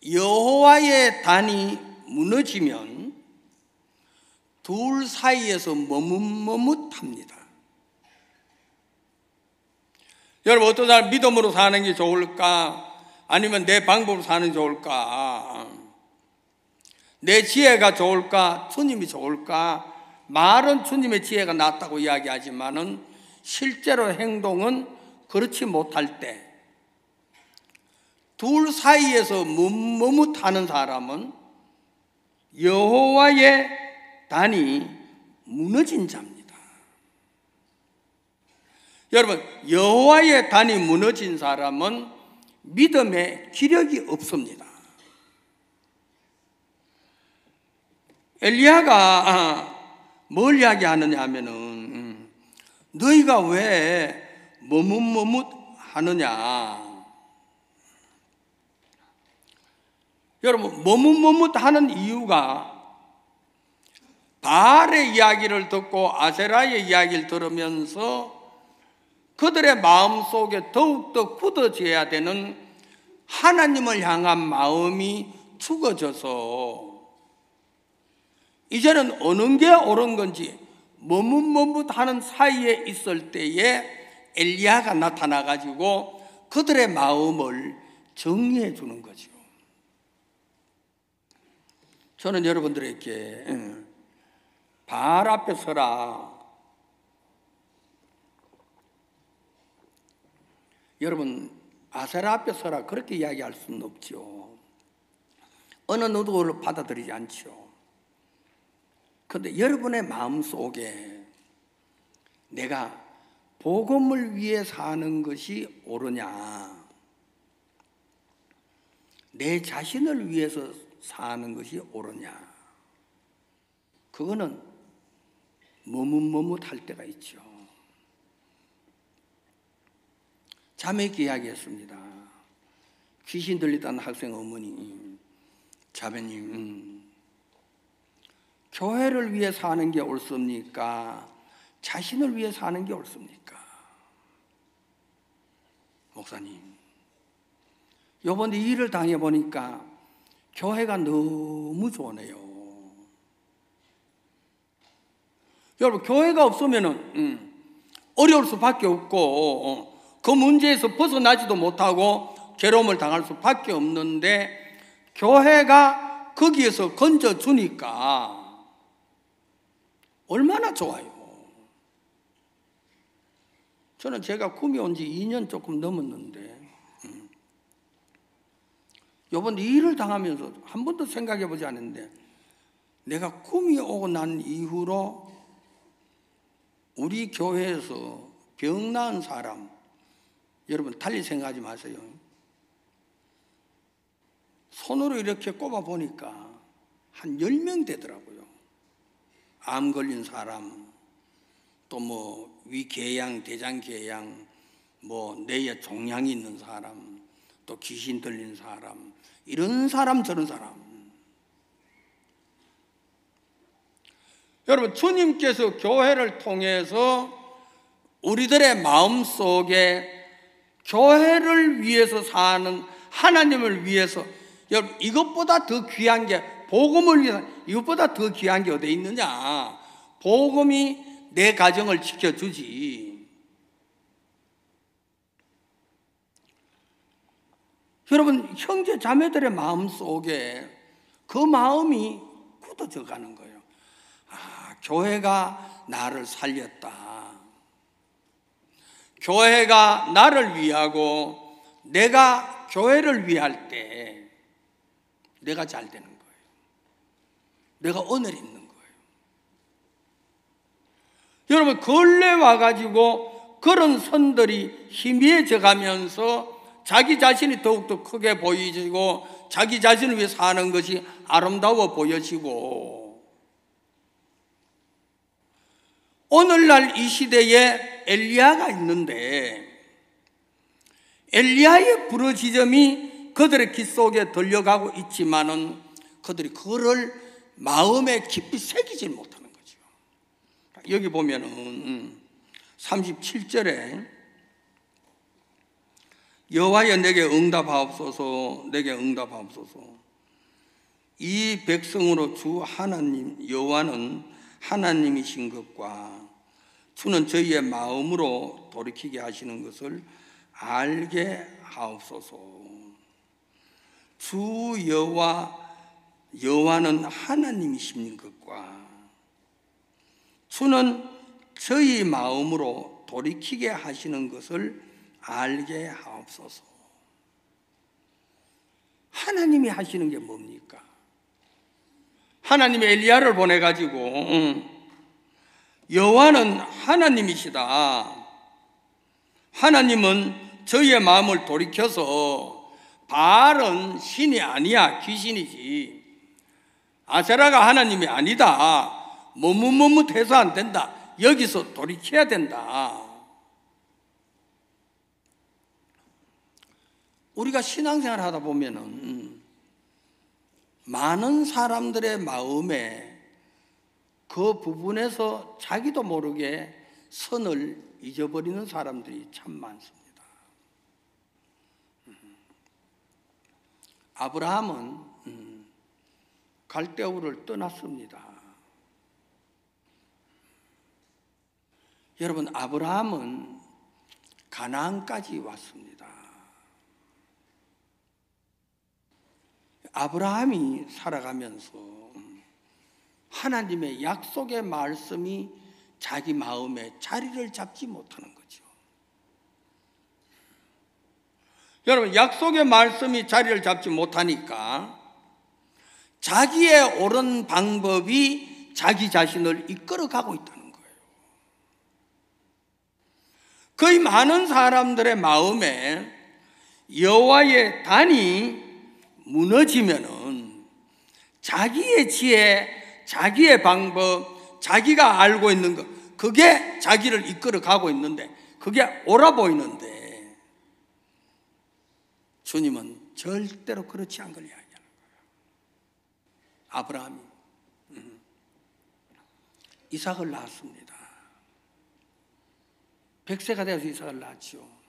여호와의 단이 무너지면 둘 사이에서 머뭇머뭇합니다. 여러분, 어떤 사람 믿음으로 사는 게 좋을까? 아니면 내 방법으로 사는 게 좋을까? 내 지혜가 좋을까? 주님이 좋을까? 말은 주님의 지혜가 낫다고 이야기하지만은 실제로 행동은 그렇지 못할 때 둘 사이에서 머뭇하는 사람은 여호와의 단이 무너진 자입니다. 여러분, 여호와의 단이 무너진 사람은 믿음의 기력이 없습니다. 엘리야가 뭘 이야기하느냐 하면은 너희가 왜 머뭇머뭇하느냐. 여러분, 머뭇머뭇하는 이유가 바알의 이야기를 듣고 아세라의 이야기를 들으면서 그들의 마음속에 더욱더 굳어져야 되는 하나님을 향한 마음이 죽어져서 이제는 어느 게 옳은 건지 머뭇머뭇하는 사이에 있을 때에 엘리야가 나타나가지고 그들의 마음을 정리해 주는 거죠. 저는 여러분들에게 바알 앞에 서라. 여러분, 아세라 앞에 서라 그렇게 이야기할 수는 없죠. 어느 누구를 받아들이지 않죠. 그런데 여러분의 마음속에 내가 복음을 위해 사는 것이 옳으냐, 내 자신을 위해서 사는 것이 옳으냐, 그거는 머뭇머뭇할 때가 있죠. 자매에게 이야기했습니다. 귀신 들리다는 학생 어머니, 자매님, 교회를 위해 사는 게 옳습니까? 자신을 위해 사는 게 옳습니까? 목사님, 이번에 이 일을 당해보니까 교회가 너무 좋네요. 여러분, 교회가 없으면 어려울 수밖에 없고 그 문제에서 벗어나지도 못하고 괴로움을 당할 수밖에 없는데 교회가 거기에서 건져주니까 얼마나 좋아요. 저는 제가 구미 온 지 2년 조금 넘었는데 이번 일을 당하면서 한 번도 생각해 보지 않았는데 내가 구미 오고 난 이후로 우리 교회에서 병 나은 사람, 여러분 달리 생각하지 마세요. 손으로 이렇게 꼽아 보니까 한 10명 되더라고요. 암 걸린 사람, 또 뭐 위궤양, 대장궤양, 뭐 뇌에 종양이 있는 사람, 또 귀신 들린 사람, 이런 사람 저런 사람. 여러분, 주님께서 교회를 통해서 우리들의 마음속에 교회를 위해서 사는, 하나님을 위해서, 여러분 이것보다 더 귀한 게, 복음을 위해서 이것보다 더 귀한 게 어디에 있느냐. 복음이 내 가정을 지켜주지. 여러분, 형제 자매들의 마음속에 그 마음이 굳어져 가는 거예요. 교회가 나를 살렸다. 교회가 나를 위하고 내가 교회를 위할 때 내가 잘 되는 거예요. 내가 은혜를 있는 거예요. 여러분, 근래 와가지고 그런 선들이 희미해져 가면서 자기 자신이 더욱더 크게 보이지고 자기 자신을 위해 사는 것이 아름다워 보여지고, 오늘날 이 시대에 엘리야가 있는데 엘리야의 부르짖음이 그들의 귀 속에 들려가고 있지만은 그들이 그를 마음에 깊이 새기지 못하는 거죠. 여기 보면은 37절에 여호와여 내게 응답하옵소서, 내게 응답하옵소서. 이 백성으로 주 하나님 여호와는 하나님이신 것과 주는 저희의 마음으로 돌이키게 하시는 것을 알게 하옵소서. 주 여호와는 하나님이신 것과 주는 저희 마음으로 돌이키게 하시는 것을 알게 하옵소서. 하나님이 하시는 게 뭡니까? 하나님이 엘리야를 보내가지고 여호와는 하나님이시다. 하나님은 저희의 마음을 돌이켜서 바알은 신이 아니야, 귀신이지. 아세라가 하나님이 아니다. 뭐뭇해서 안 된다. 여기서 돌이켜야 된다. 우리가 신앙생활 하다 보면은 많은 사람들의 마음에 그 부분에서 자기도 모르게 선을 잊어버리는 사람들이 참 많습니다. 아브라함은 갈대우를 떠났습니다. 여러분, 아브라함은 가나안까지 왔습니다. 아브라함이 살아가면서 하나님의 약속의 말씀이 자기 마음에 자리를 잡지 못하는 거죠. 여러분, 약속의 말씀이 자리를 잡지 못하니까 자기의 옳은 방법이 자기 자신을 이끌어가고 있다는 거예요. 거의 많은 사람들의 마음에 여호와의 단이 무너지면은 자기의 지혜, 자기의 방법, 자기가 알고 있는 것, 그게 자기를 이끌어 가고 있는데, 그게 옳아 보이는데, 주님은 절대로 그렇지 않은 걸 이야기하는 거예요. 아브라함이 이삭을 낳았습니다. 100세가 되어서 이삭을 낳았죠.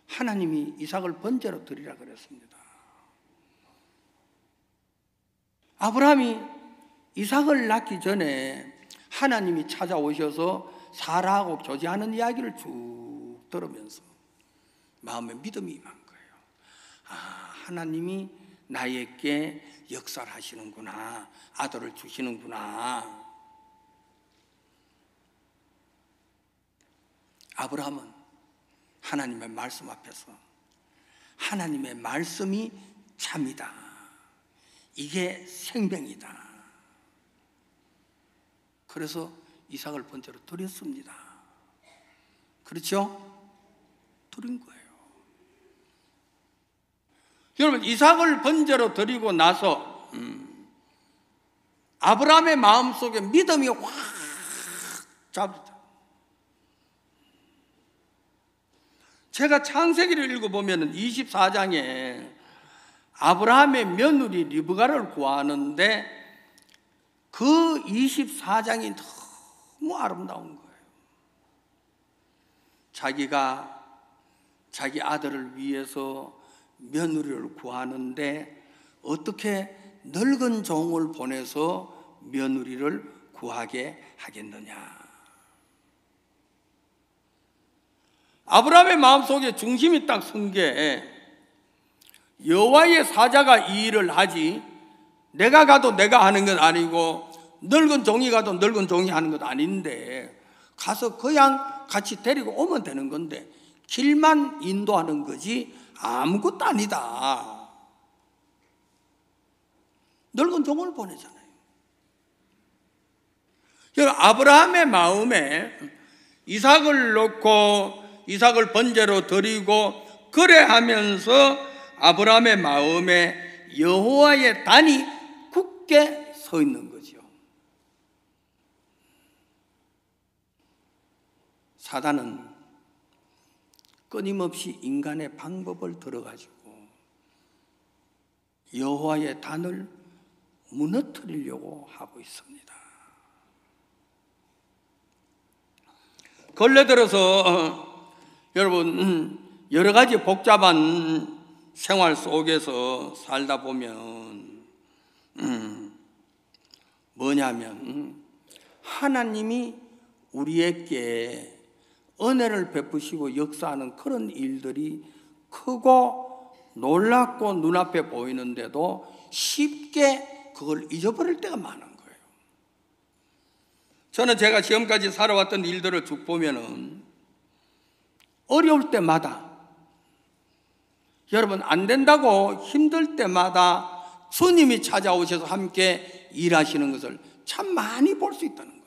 하나님이 이삭을 번제로 드리라 그랬습니다. 아브라함이 이삭을 낳기 전에 하나님이 찾아오셔서 사라하고 교제하는 이야기를 쭉 들으면서 마음에 믿음이 임한 거예요. 하나님이 나에게 역사를 하시는구나, 아들을 주시는구나. 아브라함은 하나님의 말씀 앞에서 하나님의 말씀이 참이다, 이게 생명이다. 그래서 이삭을 번제로 드렸습니다. 그렇죠? 드린 거예요. 여러분, 이삭을 번제로 드리고 나서 아브라함의 마음속에 믿음이 확 잡히죠. 제가 창세기를 읽어보면 24장에 아브라함의 며느리 리브가를 구하는데 그 24장이 너무 아름다운 거예요. 자기가 자기 아들을 위해서 며느리를 구하는데 어떻게 늙은 종을 보내서 며느리를 구하게 하겠느냐. 아브라함의 마음속에 중심이 딱 선 게 여호와의 사자가 이 일을 하지 내가 가도 내가 하는 건 아니고 늙은 종이 가도 늙은 종이 하는 것도 아닌데 가서 그냥 같이 데리고 오면 되는 건데 길만 인도하는 거지 아무것도 아니다. 늙은 종을 보내잖아요. 아브라함의 마음에 이삭을 놓고 이삭을 번제로 드리고 그래 하면서 아브라함의 마음에 여호와의 단이 굳게 서 있는 거죠. 사단은 끊임없이 인간의 방법을 들어가지고 여호와의 단을 무너뜨리려고 하고 있습니다. 근래 들어서 여러분 여러 가지 복잡한 생활 속에서 살다 보면 뭐냐면 하나님이 우리에게 은혜를 베푸시고 역사하는 그런 일들이 크고 놀랍고 눈앞에 보이는데도 쉽게 그걸 잊어버릴 때가 많은 거예요. 저는 제가 지금까지 살아왔던 일들을 쭉 보면은 어려울 때마다 여러분 안 된다고 힘들 때마다 주님이 찾아오셔서 함께 일하시는 것을 참 많이 볼 수 있다는 거예요.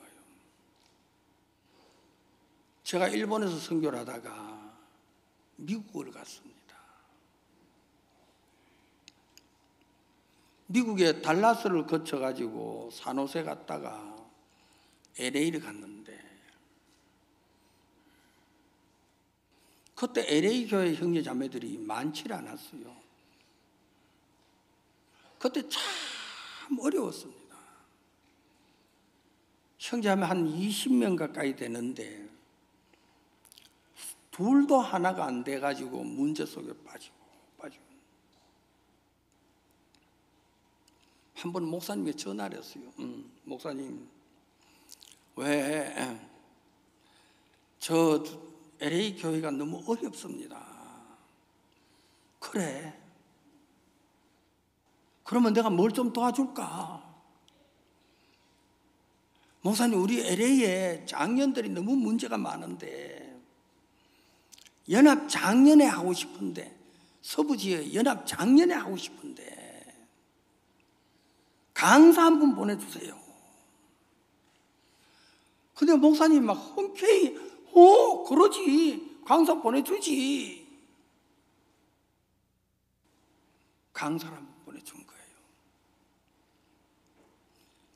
제가 일본에서 선교를 하다가 미국을 갔습니다. 미국의 달라스를 거쳐가지고 산호세 갔다가 LA를 갔는데 그때 LA 교회 형제 자매들이 많지 않았어요. 그때 참 어려웠습니다. 형제자매 한 20명 가까이 되는데 둘도 하나가 안 돼가지고 문제 속에 빠지고 한 번 목사님께 전화를 했어요. 목사님 왜 저 LA 교회가 너무 어렵습니다. 그래 그러면 내가 뭘 좀 도와줄까? 목사님 우리 LA에 장년들이 너무 문제가 많은데 연합 장년회 하고 싶은데 서부지에 연합 장년회 하고 싶은데 강사 한 분 보내주세요. 근데 목사님 막 흔쾌히 그러지 강사 보내주지. 강사를 한 분 보내준 거예요.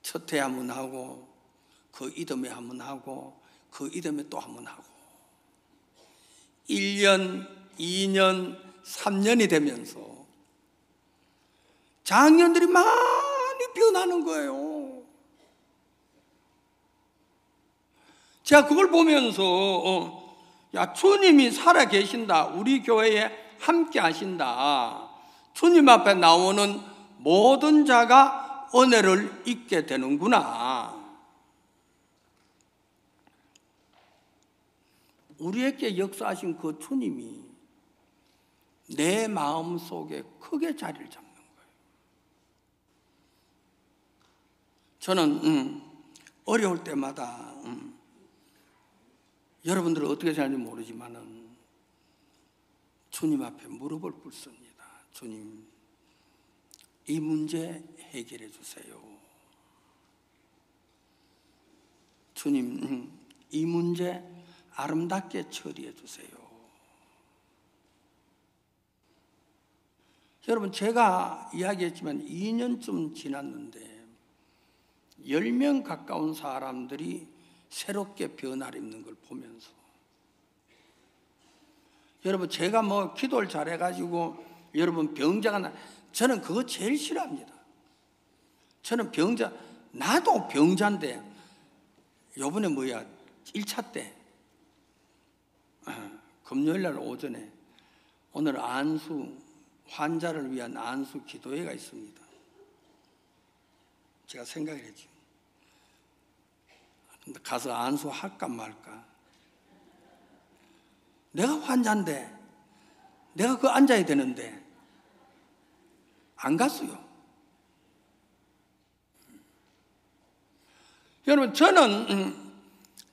첫 해 한 번 하고 그 이듬해 한 번 하고 그 이듬해 또 한 번 하고 1년, 2년, 3년이 되면서 장년들이 많이 변하는 거예요. 제가 그걸 보면서 야 주님이 살아 계신다. 우리 교회에 함께 하신다. 주님 앞에 나오는 모든 자가 은혜를 잊게 되는구나. 우리에게 역사하신 그 주님이 내 마음 속에 크게 자리를 잡는 거예요. 저는 어려울 때마다 여러분들은 어떻게 사는지 모르지만은 주님 앞에 무릎을 꿇습니다. 주님, 이 문제 해결해 주세요. 주님, 이 문제 아름답게 처리해 주세요. 여러분 제가 이야기했지만 2년쯤 지났는데 10명 가까운 사람들이 새롭게 변화를 입는 걸 보면서 여러분 제가 뭐 기도를 잘해가지고 여러분 병자가 저는 그거 제일 싫어합니다. 저는 병자 나도 병자인데 요번에 1차 때 금요일날 오전에 오늘 안수 환자를 위한 안수 기도회가 있습니다. 제가 생각을 했죠. 가서 안수할까 말까. 내가 환자인데 내가 그 앉아야 되는데 안 갔어요. 여러분, 저는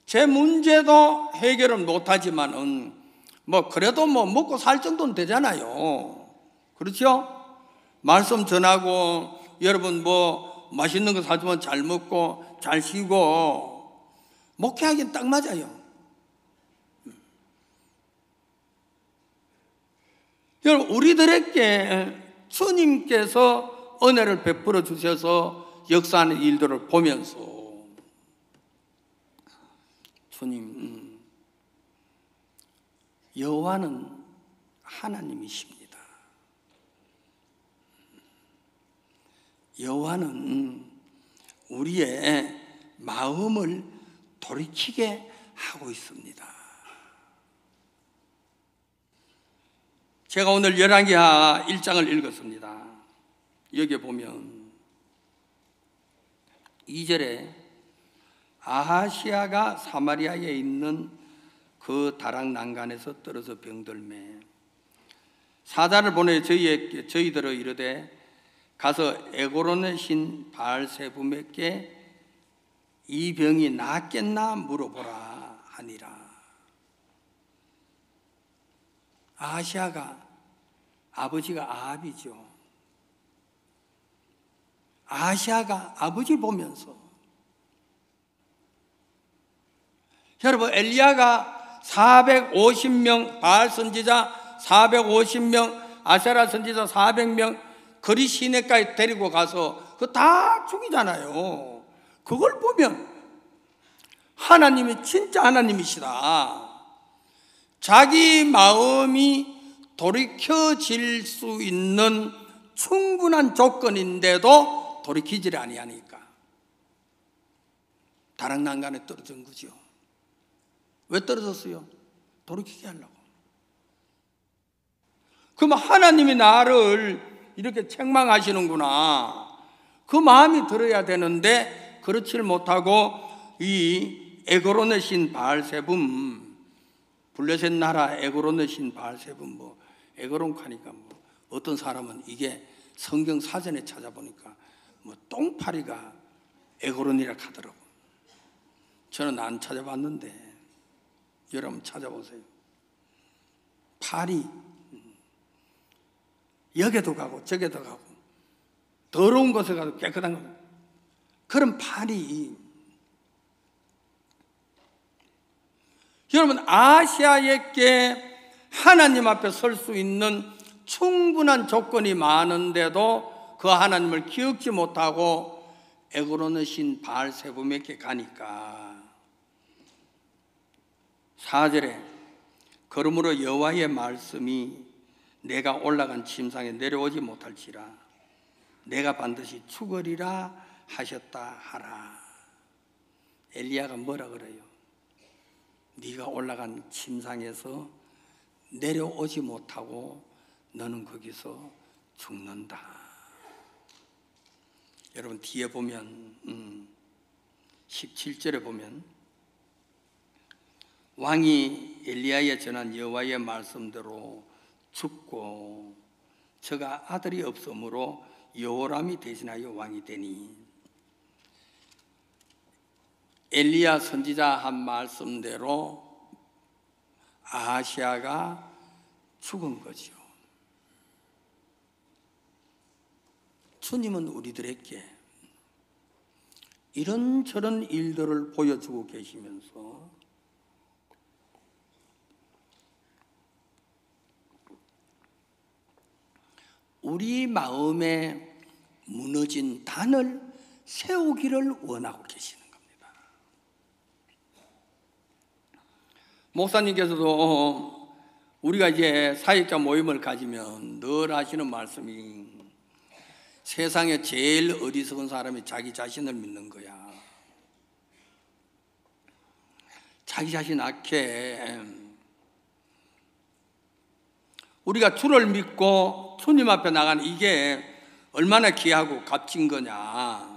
제 문제도 해결은 못하지만은 그래도 먹고 살 정도는 되잖아요. 그렇죠? 말씀 전하고 여러분 맛있는 거 사주면 잘 먹고 잘 쉬고 목회하기엔 딱 맞아요. 여러분, 우리들에게 주님께서 은혜를 베풀어 주셔서 역사하는 일들을 보면서 주님, 여호와는 하나님이십니다. 여호와는 우리의 마음을 돌이키게 하고 있습니다. 제가 오늘 열왕기하 1장을 읽었습니다. 여기에 보면 2절에 아하시아가 사마리아에 있는 그 다락 난간에서 떨어져 병들매 사자를 보내 저희들을 이르되 가서 에고론의 신 바알세붐에게 이 병이 낫겠나 물어보라 하니라. 아하시아가 아버지가 아합이죠. 아하시아가 아버지 보면서 여러분, 엘리야가 450명, 바알 선지자 450명, 아세라 선지자 400명 거리 시내까지 데리고 가서 그거 다 죽이잖아요. 그걸 보면 하나님이 진짜 하나님이시다. 자기 마음이 돌이켜질 수 있는 충분한 조건인데도 돌이키질 아니하니까 다락난간에 떨어진 거죠. 왜 떨어졌어요? 돌이키게 하려고. 그럼 하나님이 나를 이렇게 책망하시는구나, 그 마음이 들어야 되는데 그렇지를 못하고 이 에고론의 신 바알세붐, 블레셋 나라 에고론의 신 바알세붐, 에고론 하니까 어떤 사람은 이게 성경 사전에 찾아보니까 똥파리가 에고론이라 하더라고. 저는 안 찾아봤는데 여러분 찾아보세요. 파리 여기도 가고 저기도 가고 더러운 곳에 가도 깨끗한 거, 그런 파리. 여러분, 아시아에게 하나님 앞에 설 수 있는 충분한 조건이 많은데도 그 하나님을 기억지 못하고 에고론의 신 바알세붐에게 가니까 4절에 그러므로 여호와의 말씀이 내가 올라간 침상에 내려오지 못할지라 내가 반드시 죽으리라 하셨다 하라. 엘리야가 뭐라 그래요? 네가 올라간 침상에서 내려오지 못하고 너는 거기서 죽는다. 여러분, 뒤에 보면 17절에 보면 왕이 엘리야에 전한 여호와의 말씀대로 죽고 저가 아들이 없으므로 여호람이 대신하여 왕이 되니, 엘리야 선지자 한 말씀대로 아하시아가 죽은 거죠. 주님은 우리들에게 이런저런 일들을 보여주고 계시면서 우리 마음에 무너진 단을 세우기를 원하고 계시는 겁니다. 목사님께서도 우리가 이제 사역자 모임을 가지면 늘 하시는 말씀이 세상에 제일 어리석은 사람이 자기 자신을 믿는 거야. 자기 자신 악해. 우리가 주를 믿고 주님 앞에 나가는 이게 얼마나 귀하고 값진 거냐.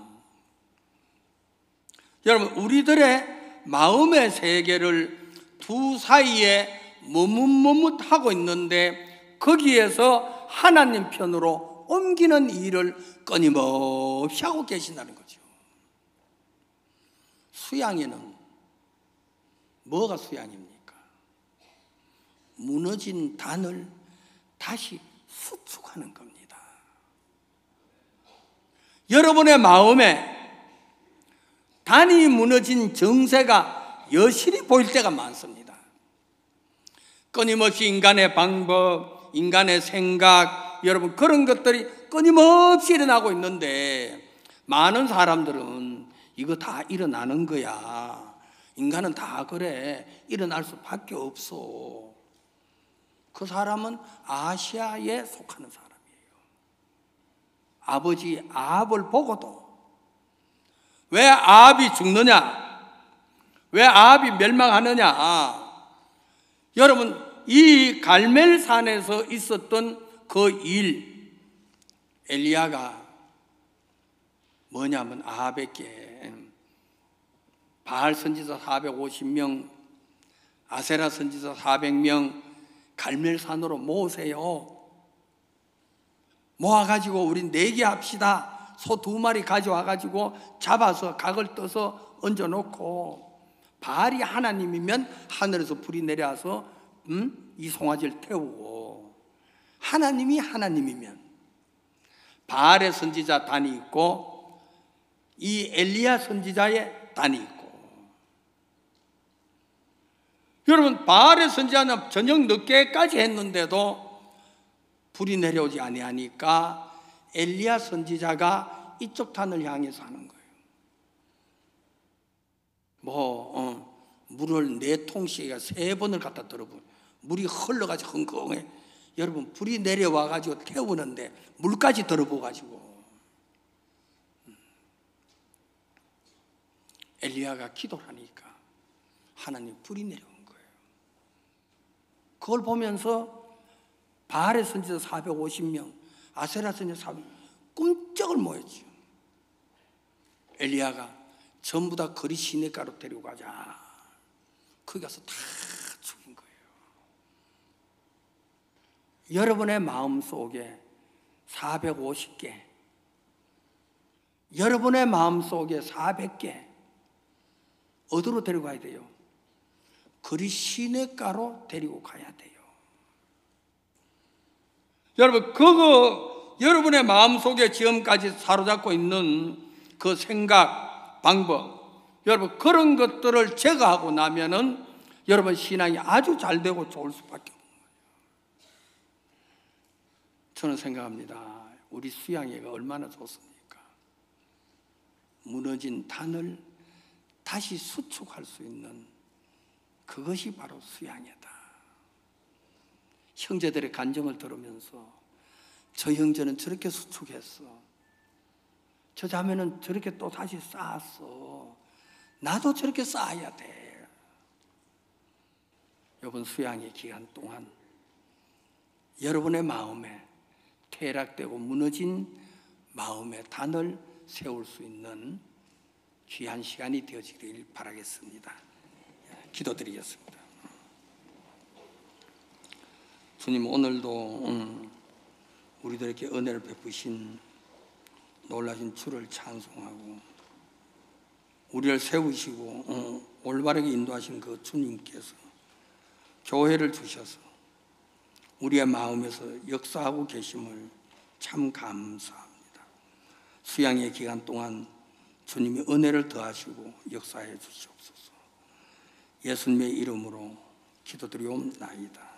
여러분, 우리들의 마음의 세계를 두 사이에 머뭇머뭇하고 있는데 거기에서 하나님 편으로 옮기는 일을 끊임없이 하고 계신다는 거죠. 수양에는 뭐가 수양입니까? 무너진 단을 다시 수축하는 겁니다. 여러분의 마음에 단이 무너진 정세가 여실히 보일 때가 많습니다. 끊임없이 인간의 방법, 인간의 생각, 여러분 그런 것들이 끊임없이 일어나고 있는데 많은 사람들은 이거 다 일어나는 거야. 인간은 다 그래. 일어날 수밖에 없어. 그 사람은 아시아에 속하는 사람이에요. 아버지 아합을 보고도 왜 아합이 죽느냐? 왜 아합이 멸망하느냐? 여러분 이 갈멜산에서 있었던 그 일, 엘리야가 뭐냐면 아합에게 바알 선지자 450명, 아세라 선지자 400명 갈멜산으로 모으세요. 모아가지고 우리 내기합시다. 소 2마리 가져와가지고 잡아서 각을 떠서 얹어놓고 바알이 하나님이면 하늘에서 불이 내려와서 이 송아지를 태우고, 하나님이 하나님이면 바알의 선지자 단이 있고 이 엘리야 선지자의 단이 있고, 여러분 바알의 선지자는 저녁 늦게까지 했는데도 불이 내려오지 아니하니까 엘리야 선지자가 이쪽 단을 향해서 하는 거예요. 물을 4통씩에 3번을 갖다 들어보면 물이 흘러가지고 흥건해. 여러분 불이 내려와가지고 태우는데 물까지 들어보가지고 엘리야가 기도를 하니까 하나님 불이 내려온 거예요. 그걸 보면서 바알의 선지자 450명, 아세라 선지자 400명 끔찍을 모였죠. 엘리야가 전부 다 거리 시내가로 데리고 가자. 거기 가서 다 죽인 거예요. 여러분의 마음속에 450개, 여러분의 마음속에 400개 어디로 데리고 가야 돼요? 거리 시내가로 데리고 가야 돼요. 여러분 그거 여러분의 마음속에 지금까지 사로잡고 있는 그 생각, 방법, 여러분 그런 것들을 제거하고 나면은 여러분 신앙이 아주 잘 되고 좋을 수밖에 없는 거예요. 저는 생각합니다. 우리 수양회가 얼마나 좋습니까? 무너진 단을 다시 수축할 수 있는 그것이 바로 수양회다. 형제들의 간증을 들으면서 저 형제는 저렇게 수축했어, 저 자매는 저렇게 또 다시 쌓았어, 나도 저렇게 쌓아야 돼. 이번 수양의 기간 동안 여러분의 마음에 퇴락되고 무너진 마음의 단을 세울 수 있는 귀한 시간이 되어지길 바라겠습니다. 기도드리겠습니다. 주님, 오늘도 우리들에게 은혜를 베푸신 놀라신 주를 찬송하고 우리를 세우시고 올바르게 인도하신 그 주님께서 교회를 주셔서 우리의 마음에서 역사하고 계심을 참 감사합니다. 수양의 기간 동안 주님이 은혜를 더하시고 역사해 주시옵소서. 예수님의 이름으로 기도드리옵나이다.